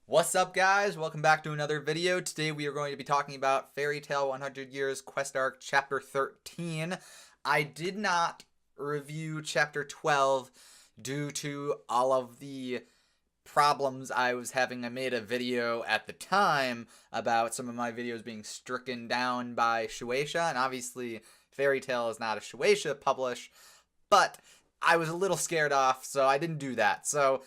What's up, guys? Welcome back to another video. Today we are going to be talking about Fairy Tail 100 Years Quest Arc Chapter 13. I did not review Chapter 12 due to all of the problems I was having. I made a video at the time about some of my videos being stricken down by Shueisha, and obviously Fairy Tail is not a Shueisha publish, but I was a little scared off, so I didn't do that. So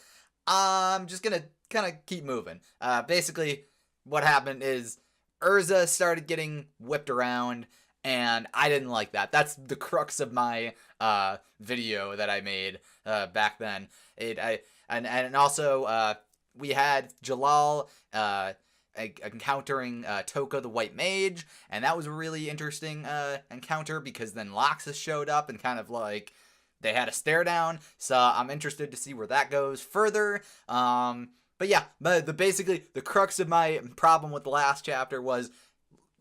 I'm just gonna kind of keep moving. Basically, what happened is Urza started getting whipped around, and I didn't like that. That's the crux of my video that I made back then. And also we had Jalal encountering Toka the White Mage, and that was a really interesting encounter because then Loxus showed up and kind of like they had a stare down. So I'm interested to see where that goes further. But yeah, basically the crux of my problem with the last chapter was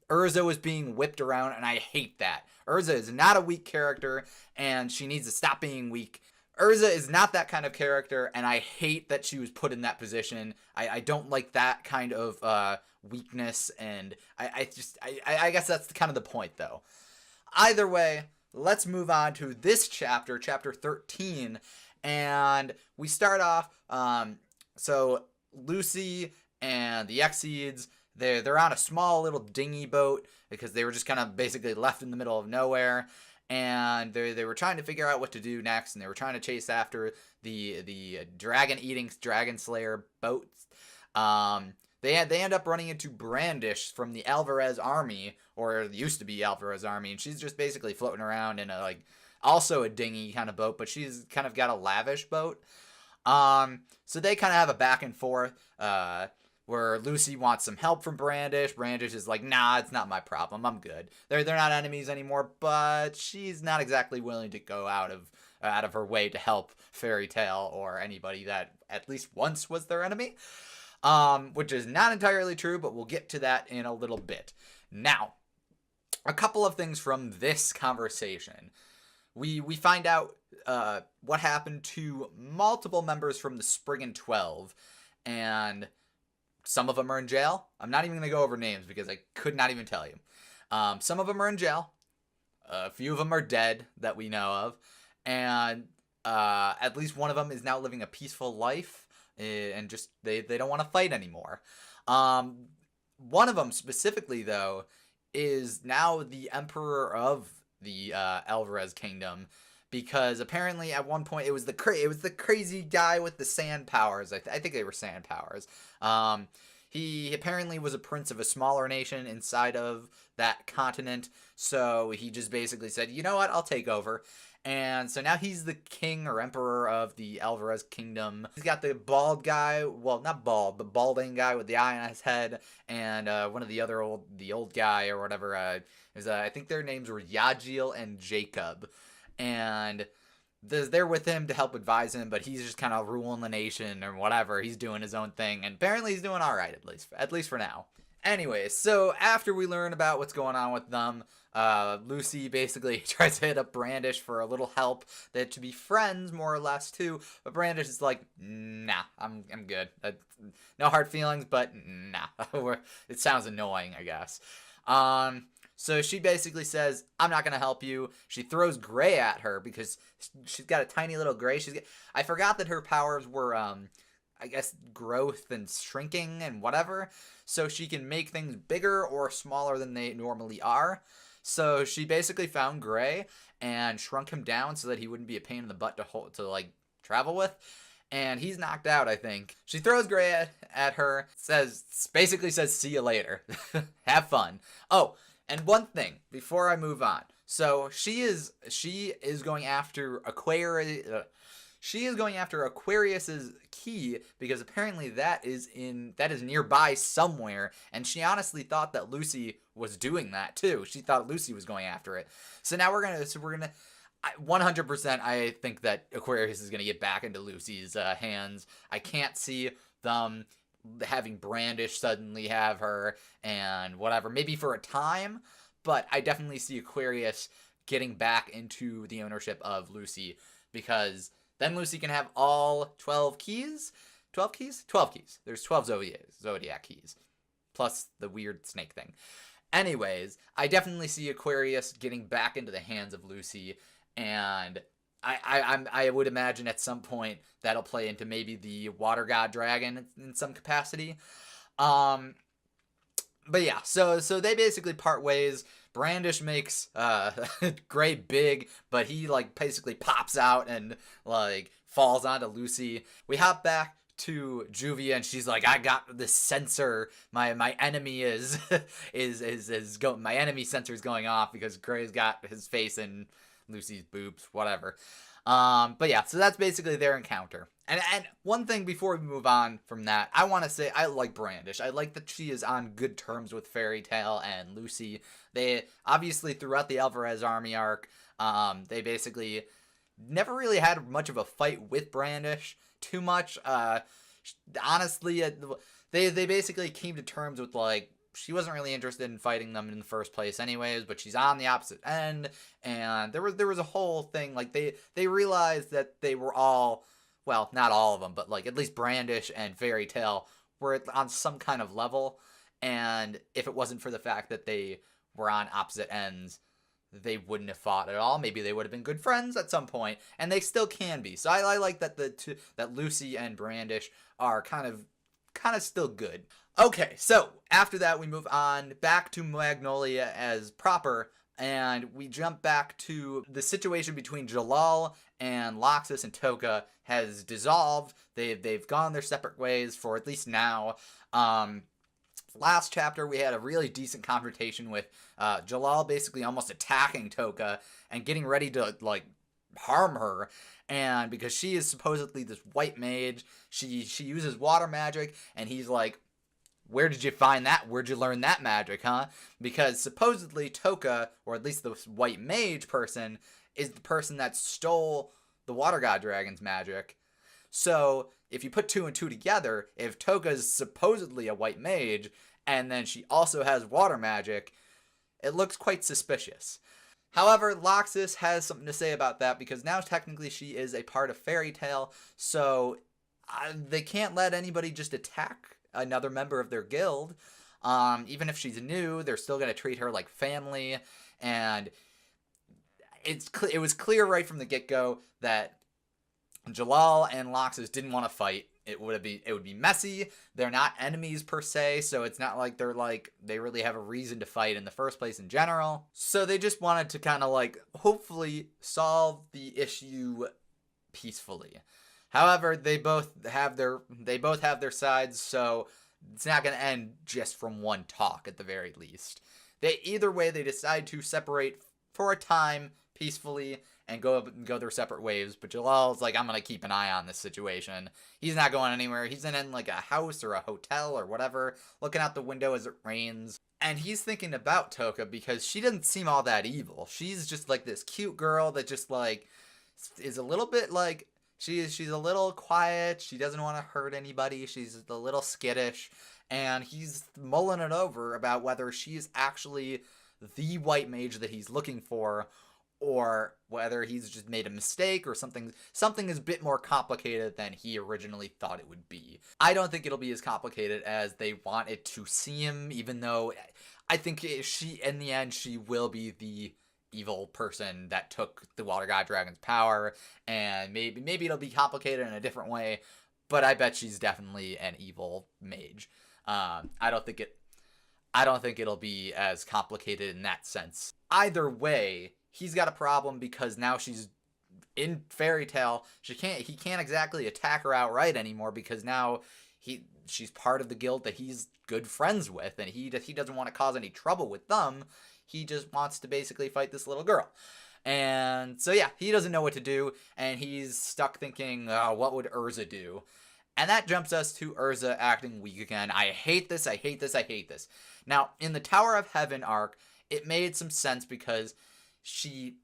Urza was being whipped around, and I hate that. Urza is not a weak character, and she needs to stop being weak. Urza is not that kind of character, and I hate that she was put in that position. I don't like that kind of weakness, and I guess that's kind of the point, though. Either way, let's move on to this chapter, chapter 13, and we start off, so Lucy and the Exceeds, they're on a small little dinghy boat because they were just kind of basically left in the middle of nowhere, and they were trying to figure out what to do next, and they were trying to chase after the dragon-eating dragon slayer boats. They end up running into Brandish from the Alvarez army, or it used to be Alvarez army, and she's just basically floating around in a also a dinghy kind of boat, but she's kind of got a lavish boat. So they kind of have a back and forth, where Lucy wants some help from Brandish. Brandish is like, nah, it's not my problem. I'm good. They're not enemies anymore, but she's not exactly willing to go out of her way to help Fairy Tail or anybody that at least once was their enemy. Which is not entirely true, but we'll get to that in a little bit. Now, a couple of things from this conversation. We find out what happened to multiple members from the Spriggan 12, and some of them are in jail. I'm not even going to go over names because I could not even tell you. Some of them are in jail. A few of them are dead that we know of, and at least one of them is now living a peaceful life, and just they don't want to fight anymore. One of them specifically, though, is now the emperor of the Alvarez Kingdom, because apparently at one point it was the crazy guy with the sand powers. I think they were sand powers. He apparently was a prince of a smaller nation inside of that continent, so he just basically said, you know what, I'll take over. And so now he's the king or emperor of the Alvarez Kingdom. He's got the bald guy, well, not bald, but balding guy with the eye on his head, and one of the other old guy or whatever. I think their names were Yajiel and Jacob, and they're with him to help advise him, but he's just kind of ruling the nation or whatever. He's doing his own thing, and apparently he's doing all right, at least for now. Anyways, so after we learn about what's going on with them, Lucy basically tries to hit up Brandish for a little help. They're to be friends, more or less, too. But Brandish is like, nah, I'm good. No hard feelings, but nah. It sounds annoying, I guess. So she basically says, I'm not going to help you. She throws Gray at her because she's got a tiny little Gray. I forgot that her powers were, I guess, growth and shrinking and whatever. So she can make things bigger or smaller than they normally are. So she basically found Gray and shrunk him down so that he wouldn't be a pain in the butt to travel with. And he's knocked out, I think. She throws Gray at her, basically says, see you later. Have fun. Oh, and one thing before I move on. So she is going after Aquarius. She is going after Aquarius's key because apparently that is nearby somewhere, and she honestly thought that Lucy was doing that too. She thought Lucy was going after it. So now we're gonna 100%. I think that Aquarius is gonna get back into Lucy's hands. I can't see them having Brandish suddenly have her and whatever. Maybe for a time, but I definitely see Aquarius getting back into the ownership of Lucy because then Lucy can have all 12 keys. 12 keys? 12 keys. There's 12 Zodiac keys. Plus the weird snake thing. Anyways, I definitely see Aquarius getting back into the hands of Lucy, and I would imagine at some point that'll play into maybe the Water God Dragon in some capacity. But yeah, so they basically part ways. Brandish makes Gray big, but he like basically pops out and like falls onto Lucy. We hop back to Juvia, and she's like, I got this sensor. My enemy is my enemy sensor is going off because Gray's got his face in Lucy's boobs, whatever. But yeah, so that's basically their encounter. And one thing before we move on from that, I want to say I like Brandish. I like that she is on good terms with Fairy Tail and Lucy. They obviously throughout the Alvarez Army arc, they basically never really had much of a fight with Brandish too much. Honestly, they basically came to terms with like she wasn't really interested in fighting them in the first place anyways, but she's on the opposite end, and there was a whole thing like they realized that they were all, well, not all of them, but like at least Brandish and Fairy Tail were on some kind of level, and if it wasn't for the fact that they were on opposite ends, they wouldn't have fought at all. Maybe they would have been good friends at some point, and they still can be. So I like that that Lucy and Brandish are kind of still good. Okay, so after that we move on back to Magnolia as proper, and we jump back to the situation between Jalal and Loxus and Toka has dissolved. They've gone their separate ways for at least now. Last chapter we had a really decent confrontation with Jalal basically almost attacking Toka and getting ready to like harm her, and because she is supposedly this white mage, she uses water magic, and he's like, where did you find that? Where'd you learn that magic, huh? Because supposedly Toka, or at least the white mage person, is the person that stole the Water God Dragon's magic. So if you put two and two together, if Toka's supposedly a white mage, and then she also has water magic, it looks quite suspicious. However, Loxus has something to say about that, because now technically she is a part of Fairy Tail, so they can't let anybody just attack another member of their guild. Even if she's new, they're still going to treat her like family, and it was clear right from the get-go that Jalal and Loxus didn't want to fight. It would be messy. They're not enemies per se, so it's not like they really have a reason to fight in the first place in general. So they just wanted to kind of like hopefully solve the issue peacefully. However, they both have their sides, so it's not going to end just from one talk at the very least. Either way, they decide to separate for a time peacefully and go their separate ways. But Jalal's like, I'm going to keep an eye on this situation. He's not going anywhere. He's in like a house or a hotel or whatever, looking out the window as it rains. And he's thinking about Toka because she doesn't seem all that evil. She's just like this cute girl that just like is a little bit like, she's a little quiet. She doesn't want to hurt anybody. She's a little skittish. And he's mulling it over about whether she's actually the white mage that he's looking for, or whether he's just made a mistake, or something is a bit more complicated than he originally thought it would be. I don't think it'll be as complicated as they want it to seem, even though I think in the end, she will be the evil person that took the Water God Dragon's power, and maybe it'll be complicated in a different way, but I bet she's definitely an evil mage. I don't think it'll be as complicated in that sense. Either way, he's got a problem because now she's in Fairy Tail. He can't exactly attack her outright anymore because now she's part of the guild that he's good friends with, and he doesn't want to cause any trouble with them. He just wants to basically fight this little girl. And so yeah, he doesn't know what to do, and he's stuck thinking, what would Urza do? And that jumps us to Urza acting weak again. I hate this. Now, in the Tower of Heaven arc, it made some sense because she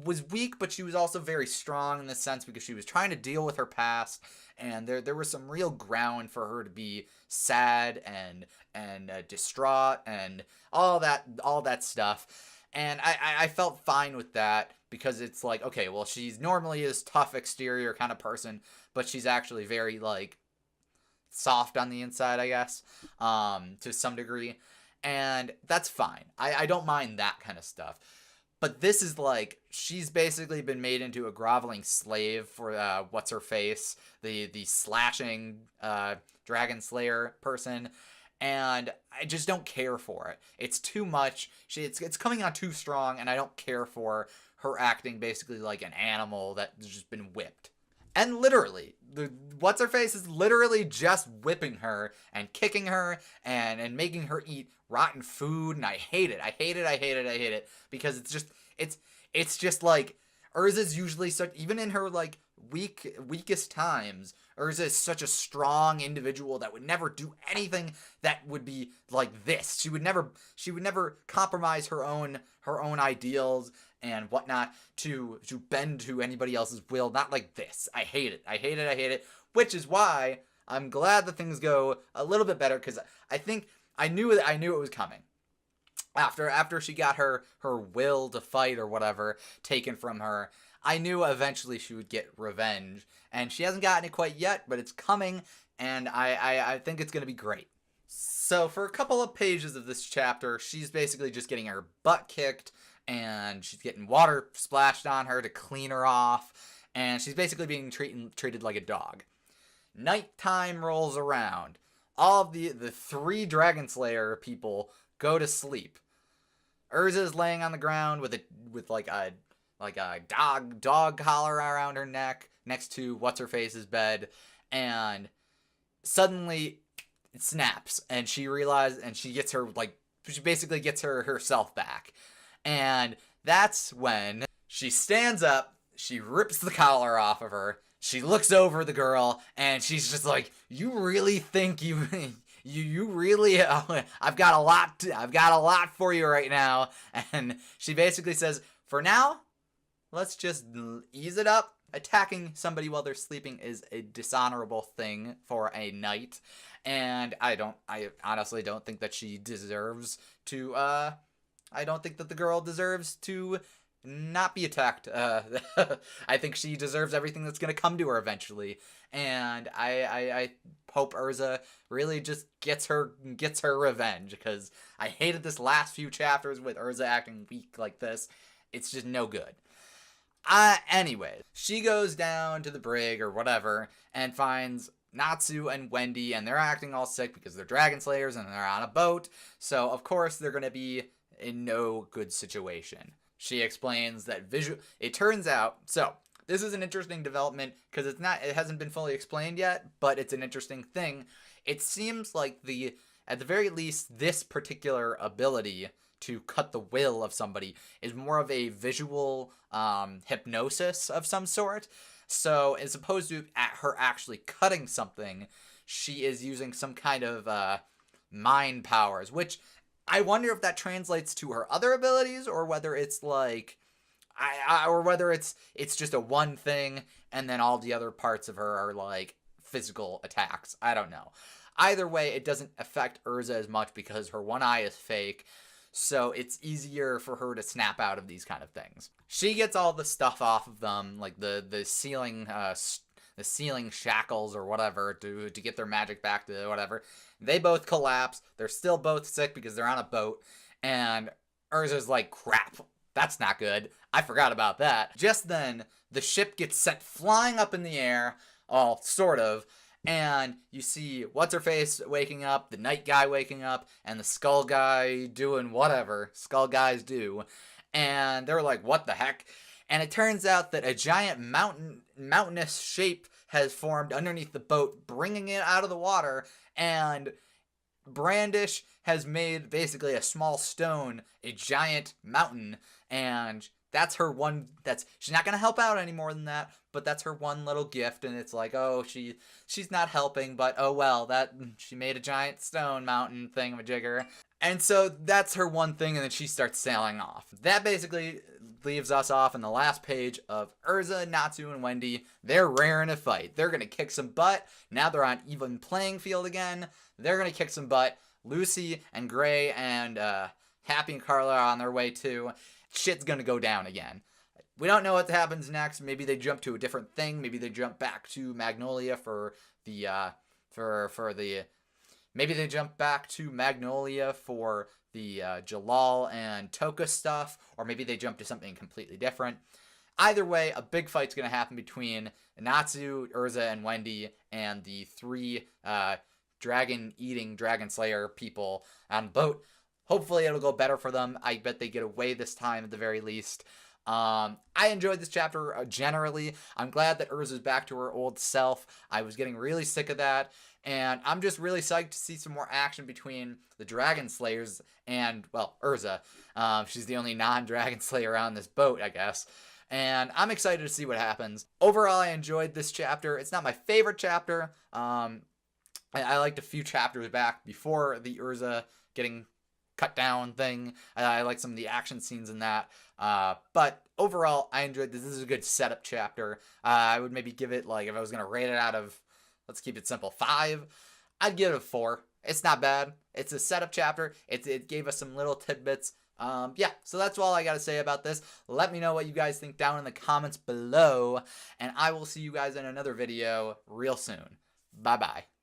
was weak, but she was also very strong in the sense because she was trying to deal with her past, and there was some real ground for her to be sad and distraught and all that stuff. And I felt fine with that because it's like, okay, well, she's normally this tough exterior kind of person, but she's actually very like soft on the inside, I guess, to some degree. And that's fine. I don't mind that kind of stuff. But this is like, she's basically been made into a groveling slave for what's her face, the slashing dragon slayer person, and I just don't care for it. It's too much. It's coming on too strong, and I don't care for her acting basically like an animal that's just been whipped. And literally, the what's her face is literally just whipping her and kicking her and making her eat rotten food, and I hate it. I hate it. I hate it. I hate it because it's just like Urza's usually such, even in her like weakest times, Urza is such a strong individual that would never do anything that would be like this. She would never compromise her own ideals and whatnot to bend to anybody else's will. Not like this. I hate it. I hate it. I hate it. Which is why I'm glad that things go a little bit better, because I think I knew it was coming. After she got her will to fight or whatever taken from her, I knew eventually she would get revenge, and she hasn't gotten it quite yet, but it's coming, and I think it's going to be great. So for a couple of pages of this chapter, she's basically just getting her butt kicked, and she's getting water splashed on her to clean her off, and she's basically being treated like a dog. Nighttime rolls around. All of the 3 Dragon Slayer people go to sleep. Urza is laying on the ground with a dog collar around her neck next to what's her face's bed, and suddenly it snaps, and she realizes, and she basically gets herself back. And that's when she stands up, she rips the collar off of her, she looks over the girl, and she's just like, "You really think you really, I've got a lot for you right now." And she basically says, "For now, let's just ease it up. Attacking somebody while they're sleeping is a dishonorable thing for a knight, and I honestly don't think that she deserves to, I don't think that the girl deserves to not be attacked. I think she deserves everything that's going to come to her eventually, and I hope Urza really just gets her revenge, because I hated this last few chapters with Urza acting weak like this. It's just no good." Anyway, she goes down to the brig or whatever and finds Natsu and Wendy, and they're acting all sick because they're Dragon Slayers and they're on a boat, so of course they're going to be in no good situation. She explains that it turns out, so this is an interesting development because it hasn't been fully explained yet, but it's an interesting thing. It seems like at the very least, this particular ability to cut the will of somebody is more of a visual hypnosis of some sort. So as opposed to her actually cutting something, she is using some kind of mind powers, which I wonder if that translates to her other abilities, or whether it's like, or whether it's just a one thing and then all the other parts of her are like physical attacks. I don't know. Either way, it doesn't affect Urza as much because her one eye is fake, so it's easier for her to snap out of these kind of things. She gets all the stuff off of them, like the ceiling shackles or whatever, to get their magic back to whatever. They both collapse. They're still both sick because they're on a boat, and Urza's like, "Crap, that's not good. I forgot about that." Just then, the ship gets sent flying up in the air, all sort of, and you see what's-her-face waking up, the night guy waking up, and the skull guy doing whatever skull guys do, and they're like, "What the heck?" And it turns out that a giant mountainous shape has formed underneath the boat, bringing it out of the water, and Brandish has made basically a small stone a giant mountain, and that's her one. She's not gonna help out any more than that, but that's her one little gift, and it's like, oh, she's not helping, but oh well, that she made a giant stone mountain thingamajigger. And so that's her one thing, and then she starts sailing off. That basically leaves us off in the last page of Urza, Natsu, and Wendy. They're raring to fight. They're going to kick some butt. Now they're on even playing field again. They're going to kick some butt. Lucy and Gray and Happy and Carla are on their way too. Shit's going to go down again. We don't know what happens next. Maybe they jump to a different thing. Maybe they jump back to Magnolia for the for the. Maybe they jump back to Magnolia for the Jalal and Toka stuff, or maybe they jump to something completely different. Either way, a big fight's going to happen between Natsu, Urza, and Wendy, and the 3 dragon-eating Dragon Slayer people on the boat. Hopefully it'll go better for them. I bet they get away this time at the very least. I enjoyed this chapter generally. I'm glad that Urza's back to her old self. I was getting really sick of that. And I'm just really psyched to see some more action between the Dragon Slayers and, well, Urza. She's the only non-Dragon Slayer on this boat, I guess. And I'm excited to see what happens. Overall, I enjoyed this chapter. It's not my favorite chapter. I liked a few chapters back before the Urza getting cut down thing. I like some of the action scenes in that. But overall, I enjoyed this. This is a good setup chapter. I would maybe give it, like, if I was going to rate it out of, let's keep it simple, 5, I'd give it a 4. It's not bad. It's a setup chapter. It gave us some little tidbits. Yeah, so that's all I got to say about this. Let me know what you guys think down in the comments below. And I will see you guys in another video real soon. Bye-bye.